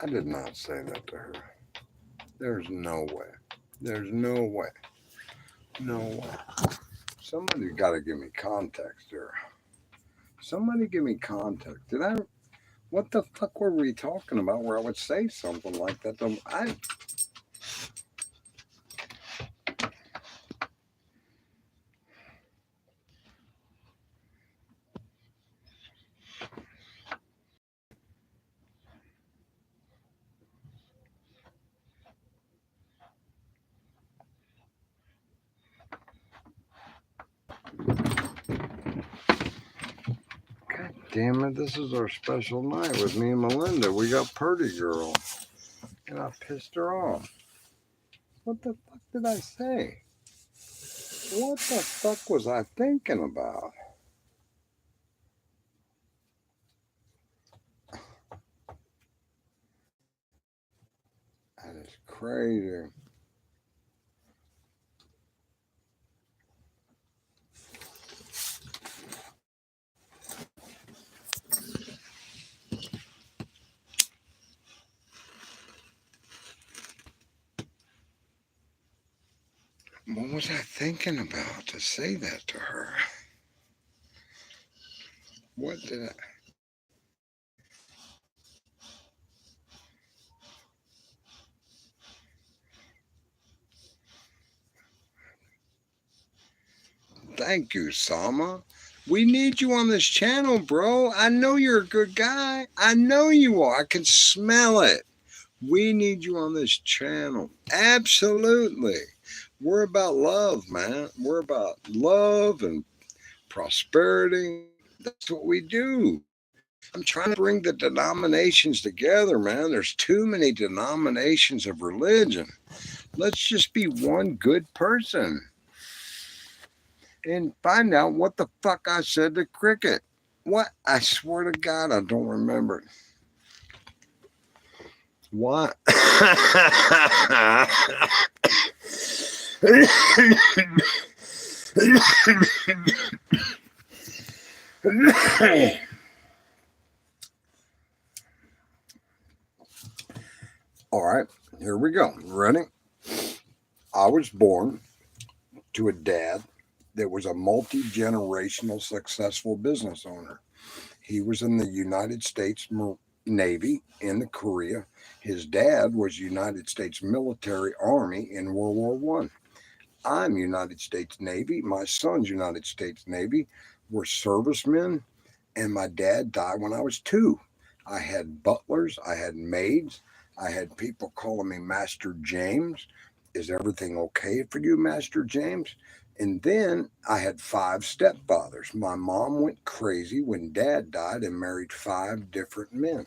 I did not say that to her. There's no way. There's no way. No way. Somebody's got to give me context here. Somebody give me context. Did I? What the fuck were we talking about where I would say something like that? God damn it, this is our special night with me and Melinda. We got Purdy Girl. And I pissed her off. What the fuck did I say? What the fuck was I thinking about? That is crazy. What was I thinking about to say that to her? What did I? Thank you, Sama. We need you on this channel, bro. I know you're a good guy. I know you are. I can smell it. We need you on this channel. Absolutely. We're about love, man. We're about love and prosperity. That's what we do. I'm trying to bring the denominations together, man. There's too many denominations of religion. Let's just be one good person and find out what the fuck I said to Cricket. What? I swear to God, I don't remember. What? All right, here we go. Ready? I was born to a dad that was a multi generational successful business owner. He was in the United States Navy in the Korea. His dad was United States military army in World War One. I'm United States Navy. My son's United States Navy. We're servicemen, and my dad died when I was two. I had butlers, I had maids, I had people calling me Master James. Is everything okay for you, Master James? And then I had five stepfathers. My mom went crazy when dad died and married five different men.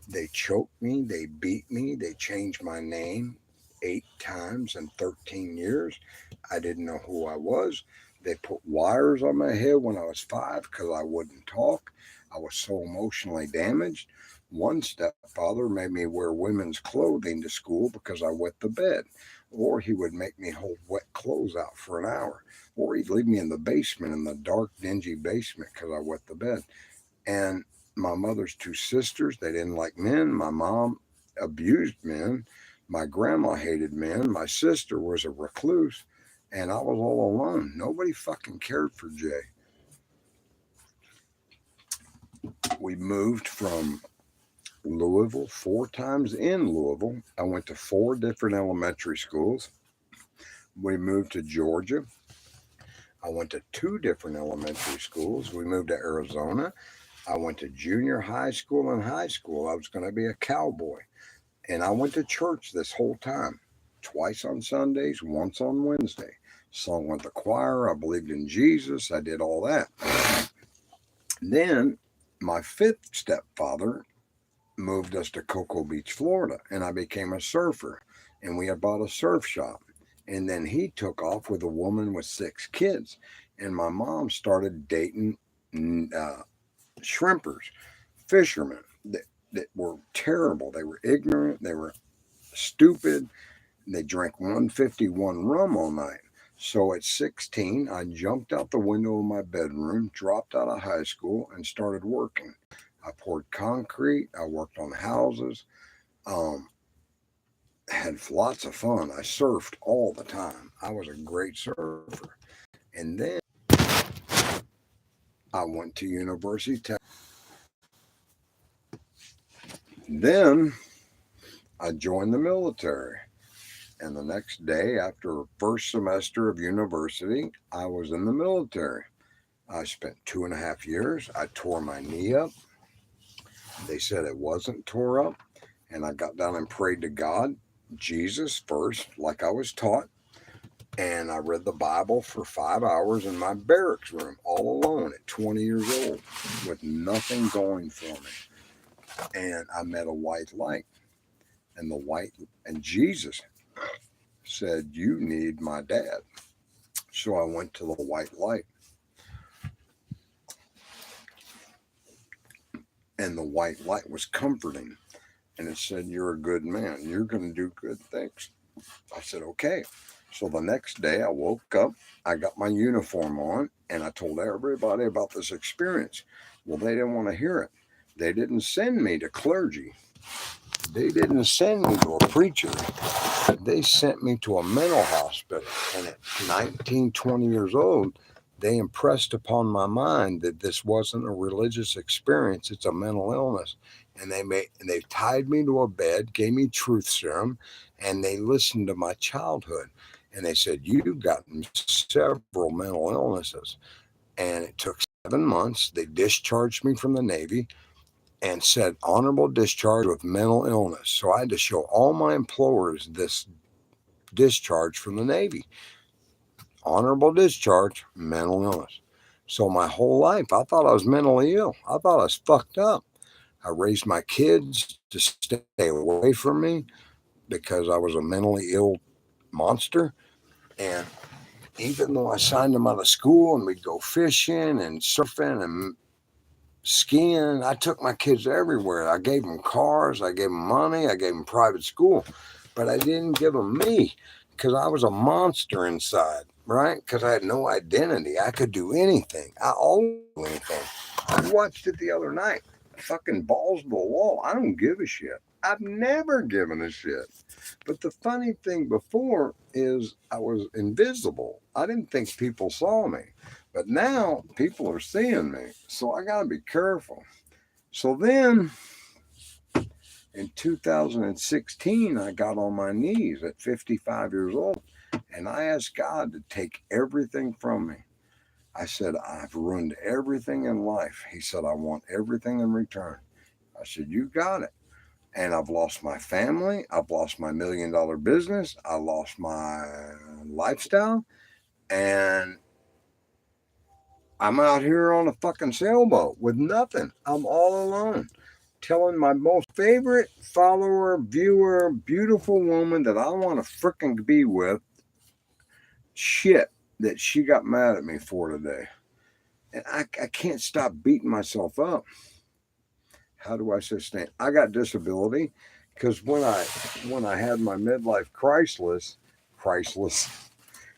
They choked me, they beat me, they changed my name 8 times in 13 years. I didn't know who I was. They put wires on my head when I was five because I wouldn't talk. I was so emotionally damaged. One stepfather made me wear women's clothing to school because I wet the bed. Or he would make me hold wet clothes out for an hour. Or he'd leave me in the basement, in the dark, dingy basement because I wet the bed. And my mother's two sisters, they didn't like men. My mom abused men. My grandma hated men. My sister was a recluse. And I was all alone. Nobody fucking cared for Jay. We moved from Louisville 4 times in Louisville. I went to 4 different elementary schools. We moved to Georgia. I went to 2 different elementary schools. We moved to Arizona. I went to junior high school and high school. I was going to be a cowboy. And I went to church this whole time, twice on Sundays, once on Wednesday. Sung with the choir. I believed in Jesus. I did all that. Then my fifth stepfather moved us to Cocoa Beach, Florida, and I became a surfer. And we had bought a surf shop. And then he took off with a woman with 6 kids. And my mom started dating shrimpers, fishermen that were terrible. They were ignorant. They were stupid. They drank 151 rum all night. So at 16, I jumped out the window of my bedroom, dropped out of high school, and started working. I poured concrete. I worked on houses. Had lots of fun. I surfed all the time. I was a great surfer. And then I went to University Tech. Then I joined the military. And the next day, after first semester of university, I was in the military. I spent 2.5 years. I tore my knee up. They said it wasn't tore up. And I got down and prayed to God, Jesus first, like I was taught. And I read the Bible for 5 hours in my barracks room, all alone at 20 years old, with nothing going for me. And I met a white light. And Jesus said, "You need my dad." So I went to the white light. And the white light was comforting. And it said, "You're a good man. You're going to do good things." I said, "Okay." So the next day I woke up, I got my uniform on, and I told everybody about this experience. Well, they didn't want to hear it. They didn't send me to clergy. They didn't send me to a preacher. They sent me to a mental hospital. And at 19, 20 years old, they impressed upon my mind that this wasn't a religious experience, it's a mental illness. And they tied me to a bed, gave me truth serum, and they listened to my childhood. And they said, "You've gotten several mental illnesses." And it took 7 months. They discharged me from the Navy and said, "Honorable discharge with mental illness." So I had to show all my employers this discharge from the Navy. Honorable discharge, mental illness. So my whole life, I thought I was mentally ill. I thought I was fucked up. I raised my kids to stay away from me because I was a mentally ill monster. And even though I signed them out of school and we'd go fishing and surfing and skiing, I took my kids everywhere. I gave them cars, I gave them money, I gave them private school, but I didn't give them me because I was a monster inside, right? Because I had no identity. I could do anything. I always do anything. I watched it the other night. Fucking balls to the wall. I don't give a shit. I've never given a shit. But the funny thing before is I was invisible. I didn't think people saw me. But now people are seeing me. So I got to be careful. So then in 2016, I got on my knees at 55 years old and I asked God to take everything from me. I said, "I've ruined everything in life." He said, "I want everything in return." I said, "You got it." And I've lost my family. I've lost my $1 million business. I lost my lifestyle. And I'm out here on a fucking sailboat with nothing. I'm all alone, telling my most favorite follower, viewer, beautiful woman that I want to frickin' be with shit that she got mad at me for today. And I can't stop beating myself up. How do I sustain? I got disability because when I had my midlife crisis,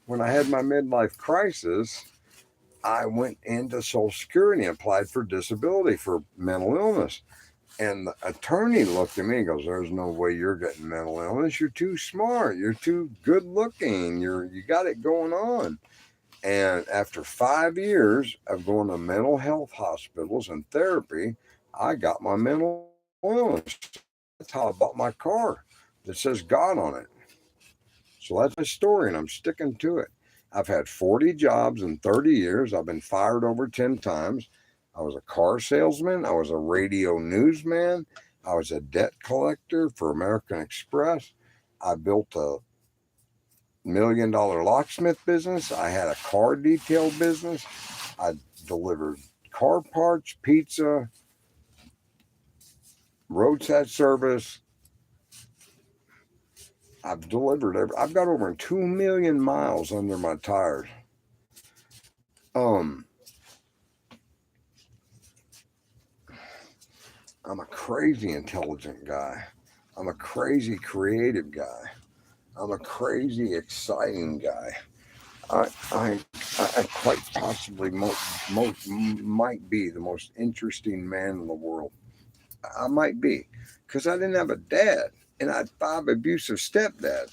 when I had my midlife crisis, I went into Social Security and applied for disability for mental illness. And the attorney looked at me and goes, "There's no way you're getting mental illness. You're too smart. You're too good looking. You got it going on." And after 5 years of going to mental health hospitals and therapy, I got my mental illness. That's how I bought my car that says God on it. So that's my story, and I'm sticking to it. I've had 40 jobs in 30 years. I've been fired over 10 times. I was a car salesman. I was a radio newsman. I was a debt collector for American Express. I built a $1 million locksmith business. I had a car detail business. I delivered car parts, pizza, roadside service. I've got over 2 million miles under my tires. I'm a crazy intelligent guy. I'm a crazy creative guy. I'm a crazy exciting guy. I quite possibly might be the most interesting man in the world. I might be, because I didn't have a dad, and I had 5 abusive stepdads.